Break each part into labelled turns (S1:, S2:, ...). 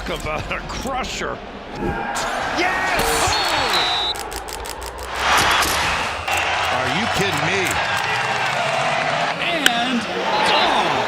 S1: Talk about a crusher. Yes! Oh!
S2: Are you kidding me?
S1: And gone!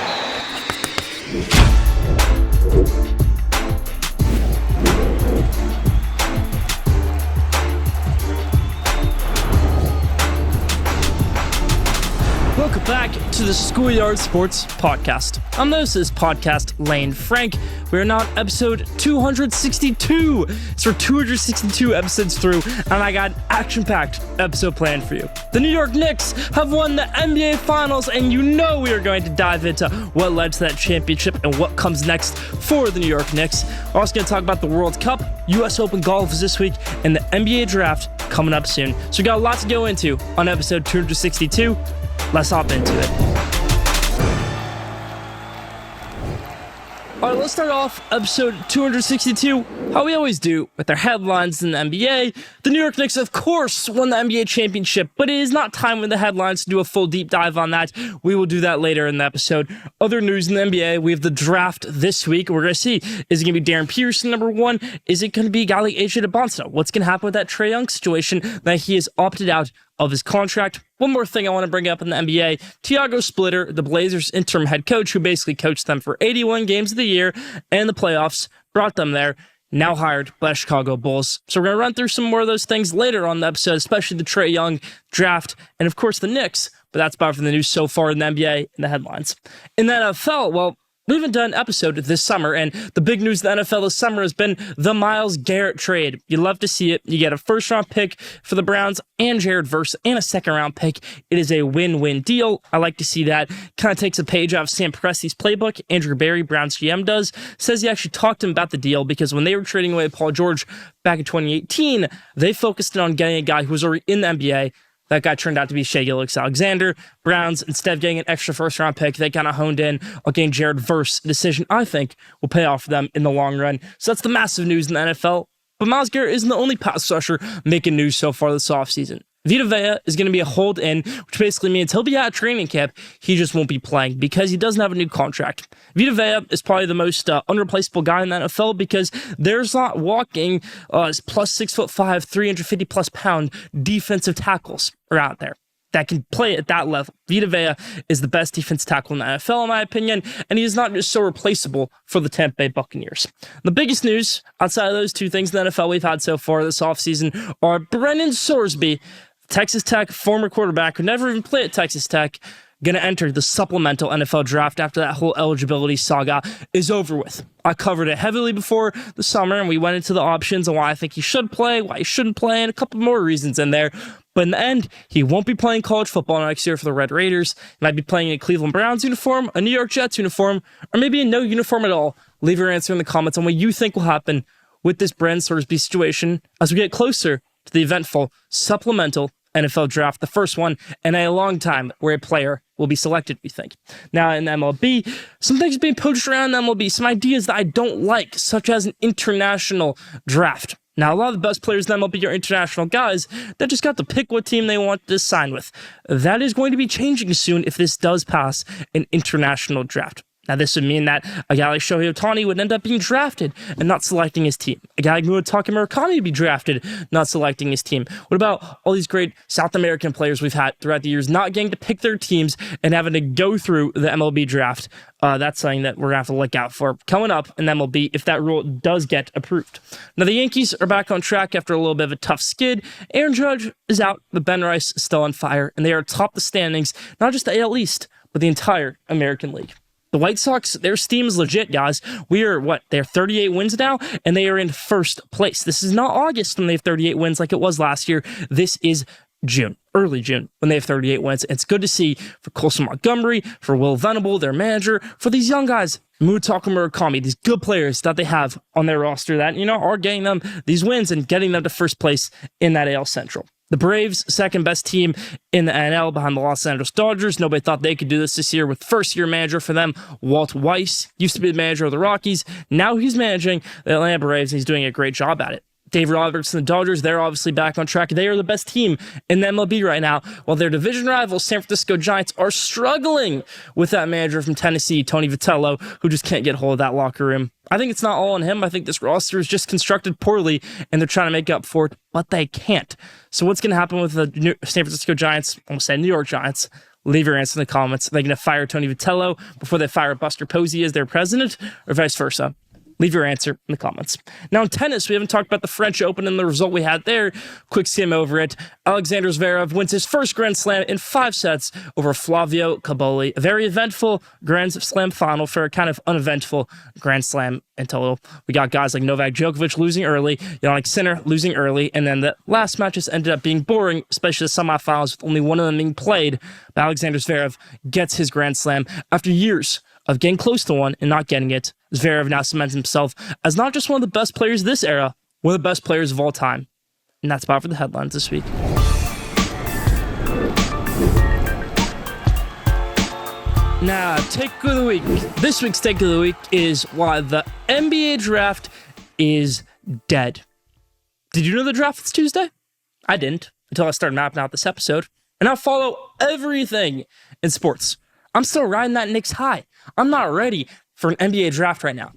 S3: Welcome back to the Schoolyard Sports podcast. I'm this podcast Lane Frank. We are now on episode 262. So we're 262 episodes through, and I got an action-packed episode planned for you. The New York Knicks have won the NBA Finals, and you know we are going to dive into what led to that championship and what comes next for the New York Knicks. We're also going to talk about the World Cup, US Open golf is this week, and the NBA Draft coming up soon. So we got a lot to go into on episode 262. Let's hop into it. All right, let's start off episode 262, how we always do, with our headlines in the NBA. The New York Knicks, of course, won the NBA championship, but it is not time in the headlines to do a full deep dive on that. We will do that later in the episode. Other news in the NBA, we have the draft this week. We're going to see, is it going to be Darren Peterson, number one? Is it going to be a guy like AJ DeBonta? What's going to happen with that Trae Young situation that he has opted out of his contract? One more thing I want to bring up in the NBA, Tiago Splitter, the Blazers interim head coach, who basically coached them for 81 games of the year and the playoffs, brought them there, now hired by the Chicago Bulls. So we're going to run through some more of those things later on the episode, especially the Trae Young draft and, of course, the Knicks. But that's about for the news so far in the NBA and the headlines. In the NFL, well, we haven't done an episode this summer, and the big news in the NFL this summer has been the Myles Garrett trade. You love to see it. You get a first-round pick for the Browns and Jared Verse and a second-round pick. It is a win-win deal. I like to see that. Kind of takes a page out of Sam Presti's playbook. Andrew Berry, Browns GM, says he actually talked to him about the deal because when they were trading away Paul George back in 2018, they focused on getting a guy who was already in the NBA. That guy turned out to be Shai Gilgeous-Alexander. Browns, instead of getting an extra first-round pick, they kind of honed in on getting Jared Verse, a decision I think will pay off for them in the long run. So that's the massive news in the NFL. But Myles Garrett isn't the only pass rusher making news so far this offseason. Vita Vea is going to be a hold-in, which basically means he'll be at training camp. He just won't be playing because he doesn't have a new contract. Vita Vea is probably the most unreplaceable guy in the NFL because there's not walking plus 6'5", 350+ pound defensive tackles are out there that can play at that level. Vita Vea is the best defense tackle in the NFL, in my opinion, and he is not just so replaceable for the Tampa Bay Buccaneers. The biggest news outside of those two things in the NFL we've had so far this offseason are Brennan Sorsby, Texas Tech former quarterback who never even played at Texas Tech, going to enter the supplemental NFL draft after that whole eligibility saga is over with. I covered it heavily before the summer, and we went into the options on why I think he should play, why he shouldn't play, and a couple more reasons in there. But in the end, he won't be playing college football next year for the Red Raiders. He might be playing in a Cleveland Browns uniform, a New York Jets uniform, or maybe in no uniform at all. Leave your answer in the comments on what you think will happen with this Brennan Sorsby situation as we get closer to the eventful supplemental NFL draft, the first one in a long time where a player will be selected, we think. Now in MLB, some things being poached around MLB, some ideas that I don't like, such as an international draft. Now, a lot of the best players in MLB are international guys that just got to pick what team they want to sign with. That is going to be changing soon if this does pass an international draft. Now, this would mean that a guy like Shohei Ohtani would end up being drafted and not selecting his team. A guy like Murataka Murakami would be drafted, not selecting his team. What about all these great South American players we've had throughout the years not getting to pick their teams and having to go through the MLB draft? That's something that we're going to have to look out for coming up in MLB if that rule does get approved. Now, the Yankees are back on track after a little bit of a tough skid. Aaron Judge is out, but Ben Rice is still on fire, and they are atop the standings, not just the AL East, but the entire American League. The White Sox, their steam is legit, guys. They're 38 wins now, and they are in first place. This is not August when they have 38 wins like it was last year. This is June, early June, when they have 38 wins. It's good to see for Colson Montgomery, for Will Venable, their manager, for these young guys, Murataka Murakami, these good players that they have on their roster that, are getting them these wins and getting them to first place in that AL Central. The Braves, second best team in the NL behind the Los Angeles Dodgers. Nobody thought they could do this year with first-year manager for them, Walt Weiss. Used to be the manager of the Rockies. Now he's managing the Atlanta Braves, and he's doing a great job at it. Dave Roberts and the Dodgers, they're obviously back on track. They are the best team in the MLB right now, while their division rivals, San Francisco Giants, are struggling with that manager from Tennessee, Tony Vitello, who just can't get hold of that locker room. I think it's not all on him. I think this roster is just constructed poorly, and they're trying to make up for it, but they can't. So what's going to happen with the San Francisco Giants, almost said New York Giants? Leave your answer in the comments. Are they going to fire Tony Vitello before they fire Buster Posey as their president, or vice versa? Leave your answer in the comments. Now in tennis, we haven't talked about the French Open and the result we had there. Quick skim over it. Alexander Zverev wins his first Grand Slam in 5 sets over Flavio Cobolli. A very eventful Grand Slam final for a kind of uneventful Grand Slam in total. We got guys like Novak Djokovic losing early, Jannik Sinner losing early, and then the last matches ended up being boring, especially the semifinals with only one of them being played. But Alexander Zverev gets his Grand Slam after years of getting close to one and not getting it. Zverev now cements himself as not just one of the best players of this era, one of the best players of all time. And that's about for the headlines this week. Now, take of the week. This week's take of the week is why the NBA draft is dead. Did you know the draft is Tuesday? I didn't until I started mapping out this episode. And I follow everything in sports. I'm still riding that Knicks high. I'm not ready for an NBA draft right now.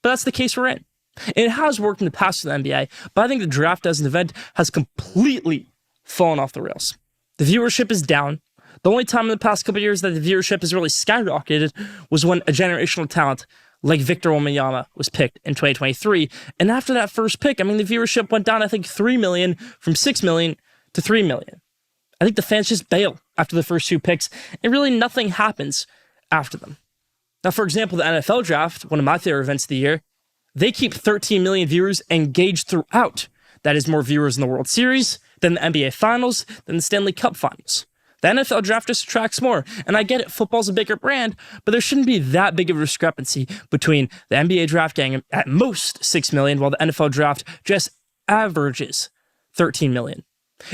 S3: But that's the case we're in. And it has worked in the past for the NBA, but I think the draft as an event has completely fallen off the rails. The viewership is down. The only time in the past couple of years that the viewership has really skyrocketed was when a generational talent like Victor Wembanyama was picked in 2023. And after that first pick, the viewership went down, I think, 3 million from 6 million to 3 million. I think the fans just bail after the first 2 picks, and really nothing happens after them. Now, for example, the NFL draft, one of my favorite events of the year, they keep 13 million viewers engaged throughout. That is more viewers in the World Series, than the NBA Finals, than the Stanley Cup Finals. The NFL draft just attracts more, and I get it, football's a bigger brand, but there shouldn't be that big of a discrepancy between the NBA draft getting at most 6 million, while the NFL draft just averages 13 million.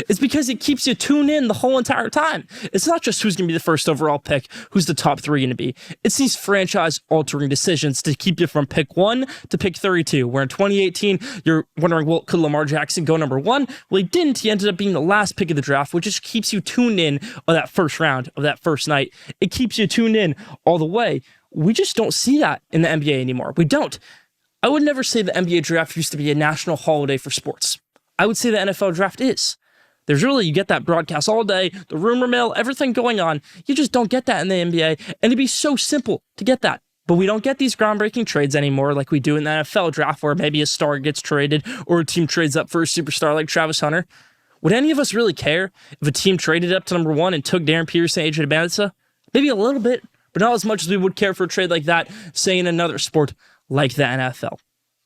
S3: It's because it keeps you tuned in the whole entire time. It's not just who's going to be the first overall pick, who's the top 3 going to be. It's these franchise-altering decisions to keep you from pick 1 to pick 32, where in 2018, you're wondering, well, could Lamar Jackson go number 1? Well, he didn't. He ended up being the last pick of the draft, which just keeps you tuned in on that first round of that first night. It keeps you tuned in all the way. We just don't see that in the NBA anymore. We don't. I would never say the NBA draft used to be a national holiday for sports. I would say the NFL draft is. You get that broadcast all day, the rumor mill, everything going on. You just don't get that in the NBA, and it'd be so simple to get that. But we don't get these groundbreaking trades anymore like we do in the NFL draft, where maybe a star gets traded or a team trades up for a superstar like Travis Hunter. Would any of us really care if a team traded up to number 1 and took Darren Peterson, AJ Dubanaza? Maybe a little bit, but not as much as we would care for a trade like that, say in another sport like the NFL.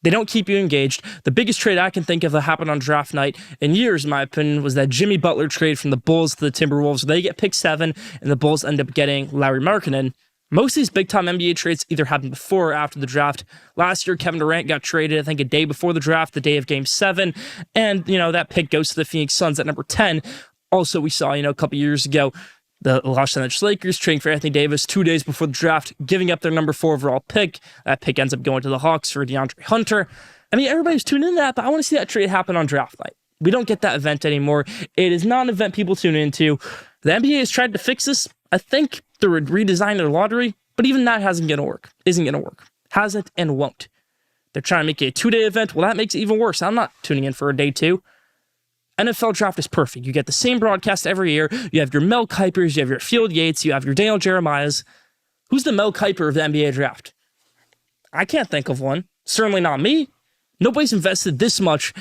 S3: They don't keep you engaged. The biggest trade I can think of that happened on draft night in years, in my opinion, was that Jimmy Butler trade from the Bulls to the Timberwolves. They get pick 7, and the Bulls end up getting Lauri Markkanen. Most of these big-time NBA trades either happened before or after the draft. Last year, Kevin Durant got traded, I think, a day before the draft, the day of Game 7, and, that pick goes to the Phoenix Suns at number 10. Also, we saw, a couple years ago, the Los Angeles Lakers trading for Anthony Davis 2 days before the draft, giving up their number 4 overall pick. That pick ends up going to the Hawks for DeAndre Hunter. Everybody's tuning in to that, but I want to see that trade happen on draft night. We don't get that event anymore. It is not an event people tune into. The NBA has tried to fix this, I think, through redesign their lottery, but even that isn't going to work. Hasn't and won't. They're trying to make it a 2-day event. Well, that makes it even worse. I'm not tuning in for a day 2. NFL draft is perfect. You get the same broadcast every year. You have your Mel Kipers, you have your Field Yates, you have your Daniel Jeremiahs. Who's the Mel Kiper of the NBA draft? I can't think of one. Certainly not me. Nobody's invested this much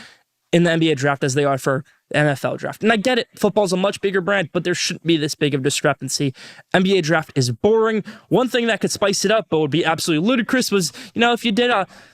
S3: in the NBA draft as they are for the NFL draft. And I get it. Football's a much bigger brand, but there shouldn't be this big of discrepancy. NBA draft is boring. One thing that could spice it up, but would be absolutely ludicrous, was, if you did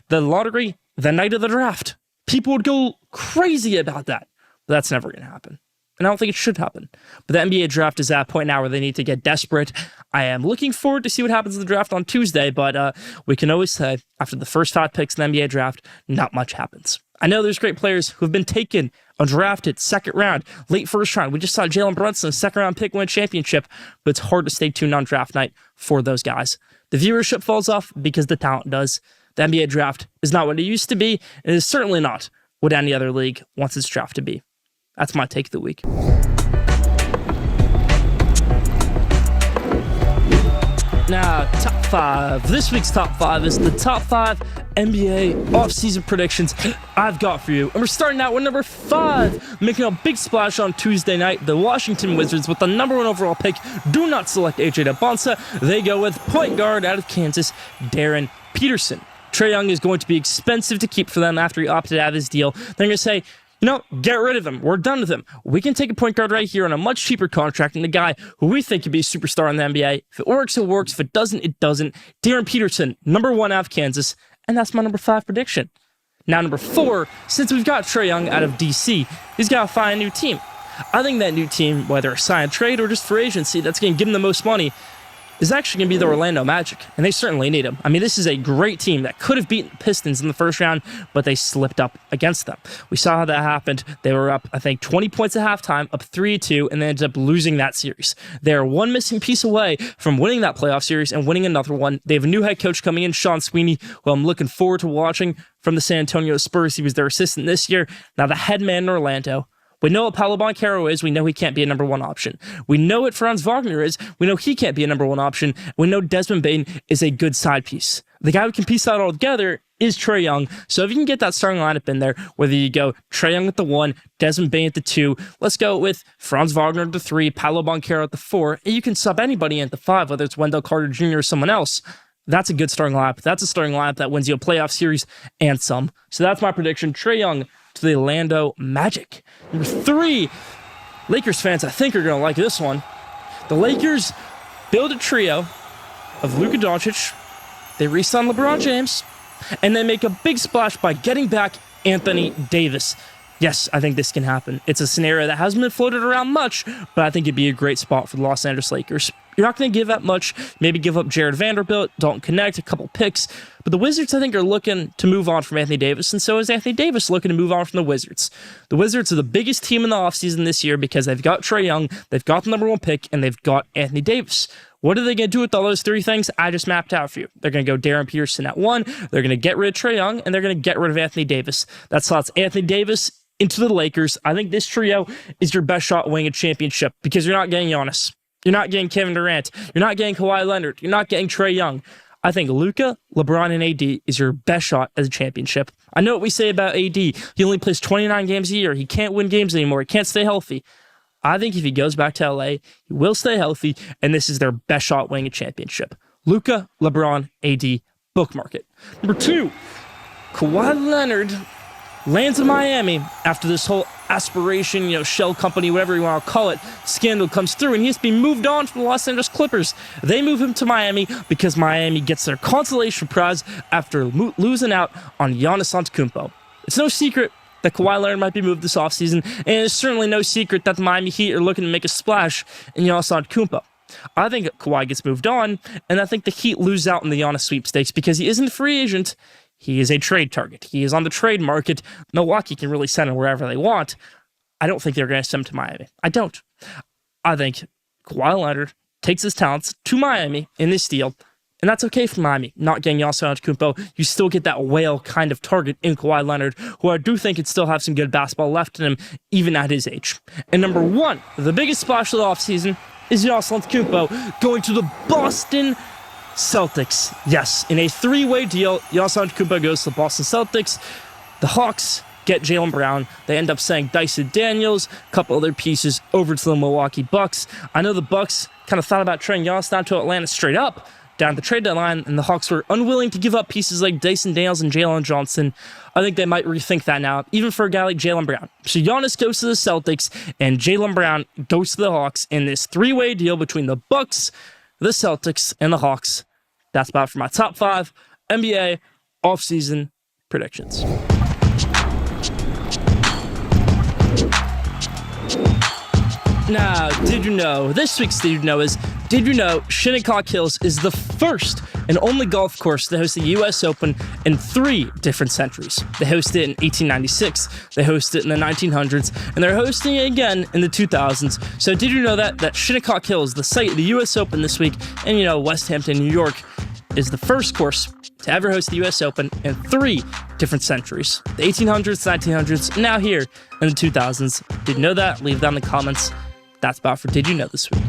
S3: the lottery the night of the draft, people would go crazy about that. But that's never going to happen. And I don't think it should happen. But the NBA draft is at a point now where they need to get desperate. I am looking forward to see what happens in the draft on Tuesday, but we can always say, after the first 5 picks in the NBA draft, not much happens. I know there's great players who have been taken, undrafted, second round, late first round. We just saw Jalen Brunson, a second round pick, win a championship, but it's hard to stay tuned on draft night for those guys. The viewership falls off because the talent does. The NBA draft is not what it used to be, and it is certainly not would any other league wants its draft to be. That's my take of the week. Now, top 5. This week's top 5 is the top 5 NBA offseason predictions I've got for you. And we're starting out with number 5. Making a big splash on Tuesday night, the Washington Wizards, with the number 1 overall pick, do not select AJ Debonsa. They go with point guard out of Kansas, Darren Peterson. Trae Young is going to be expensive to keep for them after he opted out of his deal. They're going to say, get rid of him. We're done with him. We can take a point guard right here on a much cheaper contract and a guy who we think could be a superstar in the NBA. If it works, it works. If it doesn't, it doesn't. Darren Peterson, number 1 out of Kansas. And that's my number 5 prediction. Now, number 4, since we've got Trae Young out of DC, he's got to find a new team. I think that new team, whether a sign trade or just free agency, that's going to give him the most money, is actually going to be the Orlando Magic, and they certainly need him. I mean, this is a great team that could have beaten the Pistons in the first round, but they slipped up against them. We saw how that happened. They were up, I think, 20 points at halftime, up 3-2, and they ended up losing that series. They're one missing piece away from winning that playoff series and winning another one. They have a new head coach coming in, Sean Sweeney, who I'm looking forward to watching from the San Antonio Spurs. He was their assistant this year. Now the head man in Orlando. We know what Paolo Banchero is. We know he can't be a number 1 option. We know what Franz Wagner is. We know he can't be a number 1 option. We know Desmond Bane is a good side piece. The guy who can piece that all together is Trae Young. So if you can get that starting lineup in there, whether you go Trae Young at the 1, Desmond Bane at the 2, let's go with Franz Wagner at the 3, Paolo Banchero at the 4, and you can sub anybody in at the 5, whether it's Wendell Carter Jr. or someone else. That's a good starting lineup. That's a starting lineup that wins you a playoff series and some. So that's my prediction. Trae Young to the Orlando Magic. Number 3, Lakers fans, I think, are going to like this one. The Lakers build a trio of Luka Doncic. They re-sign LeBron James, and they make a big splash by getting back Anthony Davis. Yes, I think this can happen. It's a scenario that hasn't been floated around much, but I think it'd be a great spot for the Los Angeles Lakers. You're not going to give up much. Maybe give up Jared Vanderbilt, Dalton Connect, a couple picks. But the Wizards, I think, are looking to move on from Anthony Davis, and so is Anthony Davis looking to move on from the Wizards. The Wizards are the biggest team in the offseason this year because they've got Trae Young, they've got the number 1 pick, and they've got Anthony Davis. What are they going to do with all those 3 things I just mapped out for you? They're going to go Darren Peterson at 1, they're going to get rid of Trae Young, and they're going to get rid of Anthony Davis. That slots Anthony Davis into the Lakers. I think this trio is your best shot at winning a championship because you're not getting Giannis. You're not getting Kevin Durant. You're not getting Kawhi Leonard. You're not getting Trae Young. I think Luka, LeBron, and AD is your best shot as a championship. I know what we say about AD. He only plays 29 games a year. He can't win games anymore. He can't stay healthy. I think if he goes back to LA, he will stay healthy, and this is their best shot at winning a championship. Luka, LeBron, AD, bookmark it. Number 2, Kawhi Leonard lands in Miami after this whole aspiration, shell company, whatever you want to call it, scandal comes through, and he has to be moved on from the Los Angeles Clippers. They move him to Miami because Miami gets their consolation prize after losing out on Giannis Antetokounmpo. It's no secret that Kawhi Leonard might be moved this offseason, and it's certainly no secret that the Miami Heat are looking to make a splash in Giannis Antetokounmpo. I think Kawhi gets moved on, and I think the Heat lose out in the Giannis sweepstakes because he isn't a free agent. He is a trade target. He is on the trade market. Milwaukee can really send him wherever they want. I don't think they're going to send him to Miami. I don't. I think Kawhi Leonard takes his talents to Miami in this deal, and that's okay for Miami. Not getting Giannis Antetokounmpo, you still get that whale kind of target in Kawhi Leonard, who I do think could still have some good basketball left in him, even at his age. And number 1, the biggest splash of the offseason is Giannis Antetokounmpo going to the Boston Celtics. Yes, in a 3-way deal, Giannis Antetokounmpo goes to the Boston Celtics. The Hawks get Jaylen Brown. They end up sending Dyson Daniels, a couple other pieces over to the Milwaukee Bucks. I know the Bucks kind of thought about trading Giannis down to Atlanta straight up down at the trade deadline, and the Hawks were unwilling to give up pieces like Dyson Daniels and Jalen Johnson. I think they might rethink that now, even for a guy like Jaylen Brown. So Giannis goes to the Celtics, and Jaylen Brown goes to the Hawks in this 3-way deal between the Bucks, the Celtics, and the Hawks. That's about for my top 5 NBA offseason predictions. Now, did you know, this week's Did You Know is, did you know Shinnecock Hills is the first and only golf course to host the U.S. Open in 3 different centuries? They hosted it in 1896, they hosted it in the 1900s, and they're hosting it again in the 2000s. So did you know that Shinnecock Hills, the site of the U.S. Open this week, and West Hampton, New York, is the first course to ever host the US Open in 3 different centuries. The 1800s, 1900s, and now here in the 2000s. Did you know that? Leave down in the comments. That's about for Did You Know this week.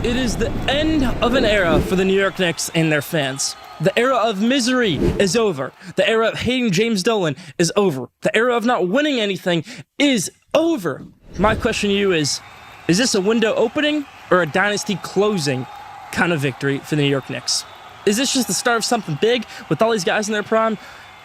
S3: It is the end of an era for the New York Knicks and their fans. The era of misery is over. The era of hating James Dolan is over. The era of not winning anything is over. My question to you is this a window opening or a dynasty closing kind of victory for the New York Knicks? Is this just the start of something big with all these guys in their prime?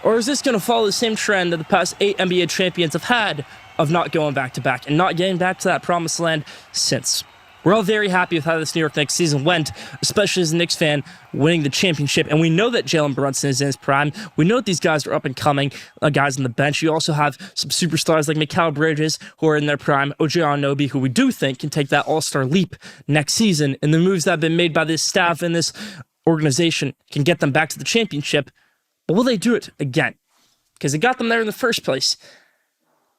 S3: Or is this going to follow the same trend that the past 8 NBA champions have had of not going back-to-back and not getting back to that promised land since? We're all very happy with how this New York Knicks season went, especially as a Knicks fan winning the championship. And we know that Jalen Brunson is in his prime. We know that these guys are up and coming, guys on the bench. You also have some superstars like Mikal Bridges who are in their prime, OG Anunoby, who we do think can take that all-star leap next season. And the moves that have been made by this staff and this organization can get them back to the championship. But will they do it again? Because it got them there in the first place.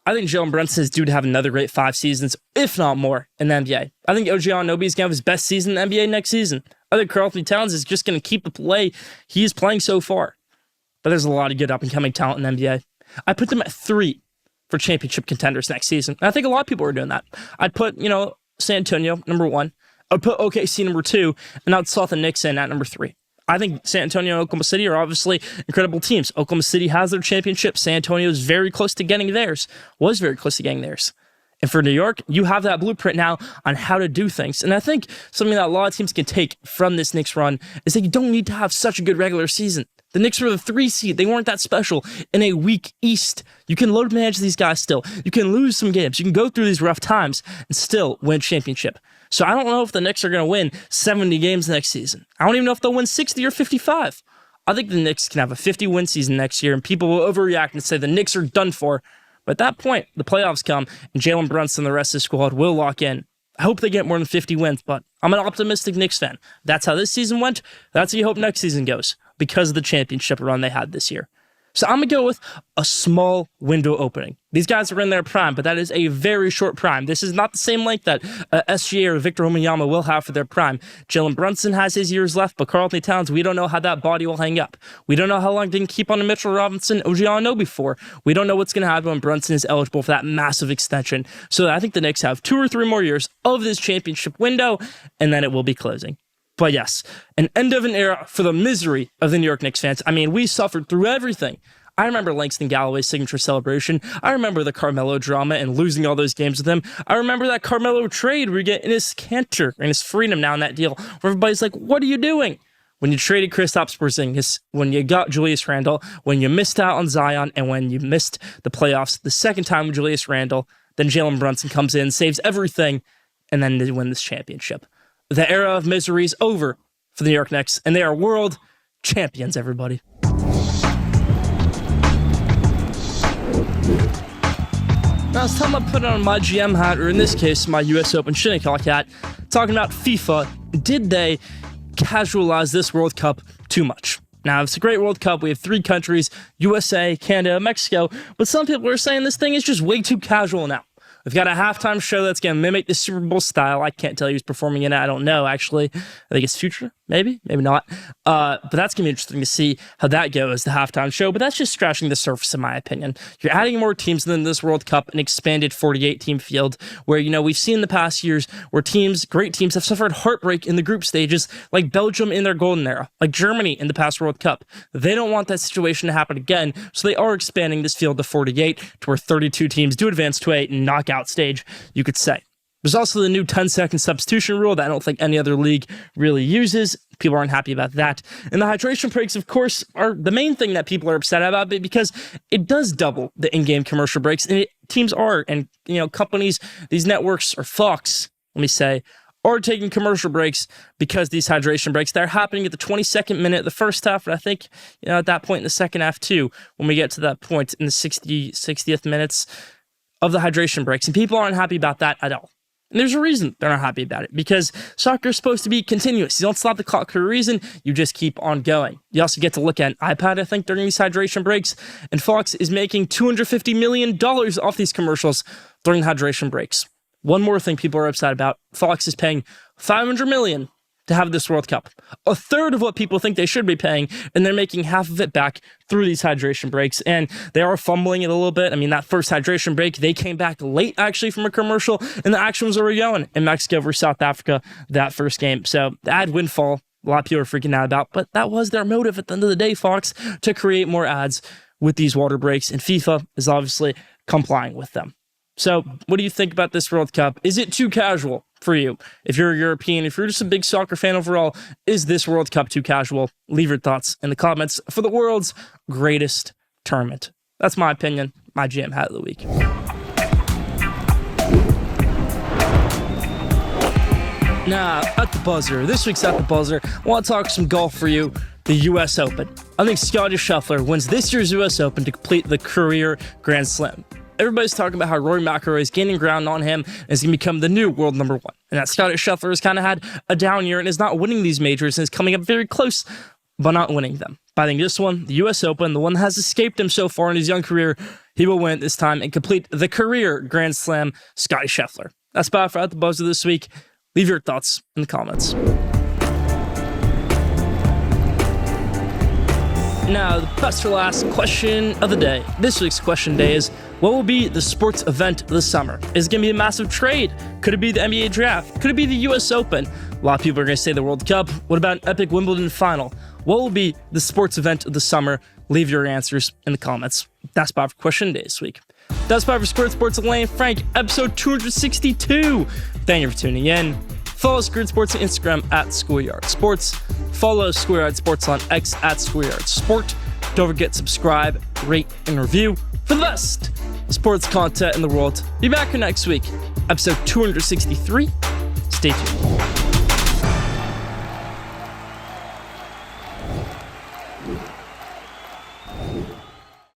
S3: I think Jalen Brunson is due to have another great 5 seasons, if not more, in the NBA. I think OG Anunoby is going to have his best season in the NBA next season. I think Karl-Anthony Towns is just going to keep the play he is playing so far. But there's a lot of good up-and-coming talent in the NBA. I put them at 3 for championship contenders next season. And I think a lot of people are doing that. I'd put, San Antonio, number 1. I'd put OKC, number 2. And I'd slot the Knicks in at number 3. I think San Antonio and Oklahoma City are obviously incredible teams. Oklahoma City has their championship. San Antonio is very close to getting theirs. Was very close to getting theirs. And for New York, you have that blueprint now on how to do things. And I think something that a lot of teams can take from this Knicks run is that you don't need to have such a good regular season. The Knicks were the 3 seed. They weren't that special in a weak East. You can load manage these guys still. You can lose some games. You can go through these rough times and still win a championship. So I don't know if the Knicks are going to win 70 games next season. I don't even know if they'll win 60 or 55. I think the Knicks can have a 50-win season next year, and people will overreact and say the Knicks are done for. But at that point, the playoffs come, and Jalen Brunson and the rest of the squad will lock in. I hope they get more than 50 wins, but I'm an optimistic Knicks fan. That's how this season went. That's how you hope next season goes, because of the championship run they had this year. So I'm going to go with a small window opening. These guys are in their prime, but that is a very short prime. This is not the same length that SGA or Victor Wembanyama will have for their prime. Jalen Brunson has his years left, but Karl-Anthony Towns, we don't know how that body will hang up. We don't know how long they can keep on a Mitchell Robinson, OG Anunoby for. We don't know what's going to happen when Brunson is eligible for that massive extension. So I think the Knicks have 2 or 3 more years of this championship window, and then it will be closing. But yes, an end of an era for the misery of the New York Knicks fans. I mean, we suffered through everything. I remember Langston Galloway's signature celebration. I remember the Carmelo drama and losing all those games with him. I remember that Carmelo trade where you get Enes Kanter and his freedom now in that deal, where everybody's like, what are you doing? When you traded Kristaps Porzingis, when you got Julius Randle, when you missed out on Zion, and when you missed the playoffs the second time with Julius Randle, then Jalen Brunson comes in, saves everything, and then they win this championship. The era of misery is over for the New York Knicks, and they are world champions, everybody. Now it's time I put on my GM hat, or in this case, my US Open Shinnecock hat, talking about FIFA. Did they casualize this World Cup too much? Now, it's a great World Cup. We have 3 countries, USA, Canada, Mexico, but some people are saying this thing is just way too casual now. We've got a halftime show that's going to mimic the Super Bowl style. I can't tell you who's performing in it. I don't know, actually. I think it's Future, maybe not. But that's going to be interesting to see how that goes, the halftime show. But that's just scratching the surface, in my opinion. You're adding more teams than this World Cup, an expanded 48-team field, where, we've seen in the past years where great teams have suffered heartbreak in the group stages, like Belgium in their golden era, like Germany in the past World Cup. They don't want that situation to happen again, so they are expanding this field to 48, to where 32 teams do advance to a knockout stage, you could say. There's also the new 10-second substitution rule that I don't think any other league really uses. People aren't happy about that. And the hydration breaks, of course, are the main thing that people are upset about, because it does double the in-game commercial breaks. And teams are, and companies, these networks, or Fox, let me say, are taking commercial breaks because these hydration breaks, they're happening at the 22nd minute of the first half, and I think, at that point in the second half too, when we get to that point in the 60th minutes of the hydration breaks, and people aren't happy about that at all. And there's a reason they're not happy about it, because soccer is supposed to be continuous. You don't stop the clock for a reason, you just keep on going. You also get to look at an iPad, I think, during these hydration breaks, and Fox is making $250 million off these commercials during the hydration breaks. One more thing people are upset about, Fox is paying $500 million to have this World Cup. A third of what people think they should be paying, and they're making half of it back through these hydration breaks. And they are fumbling it a little bit. I mean, that first hydration break, they came back late actually from a commercial, and the action was already going in Mexico versus South Africa that first game. So the ad windfall, a lot of people are freaking out about, but that was their motive at the end of the day, Fox, to create more ads with these water breaks, and FIFA is obviously complying with them. So what do you think about this World Cup? Is it too casual for you? If you're a European, if you're just a big soccer fan overall, is this World Cup too casual? Leave your thoughts in the comments for the world's greatest tournament. That's my opinion, my GM hat of the week. Now, at the buzzer, this week's at the buzzer, I want to talk some golf for you, the U.S. Open. I think Scottie Scheffler wins this year's U.S. Open to complete the career Grand Slam. Everybody's talking about how Rory McIlroy is gaining ground on him and is going to become the new world number one. And that Scottie Scheffler has kind of had a down year and is not winning these majors and is coming up very close, but not winning them. But I think this one, the U.S. Open, the one that has escaped him so far in his young career, he will win this time and complete the career Grand Slam, Scottie Scheffler. That's about it for At the Buzzer this week. Leave your thoughts in the comments. Now, the best for last question of the day. This week's question day is, what will be the sports event this summer? Is it going to be a massive trade? Could it be the NBA draft? Could it be the U.S. Open? A lot of people are going to say the World Cup. What about an epic Wimbledon final? What will be the sports event of the summer? Leave your answers in the comments. That's about for question day this week. That's about for Schoolyard Sports with Lane and Frank, episode 262. Thank you for tuning in. Follow Schoolyard Sports on Instagram at Schoolyard Sports. Follow Schoolyard Sports on X at Schoolyard Sport. Don't forget to subscribe, rate, and review for the best sports content in the world. Be back here next week, episode 263. Stay tuned.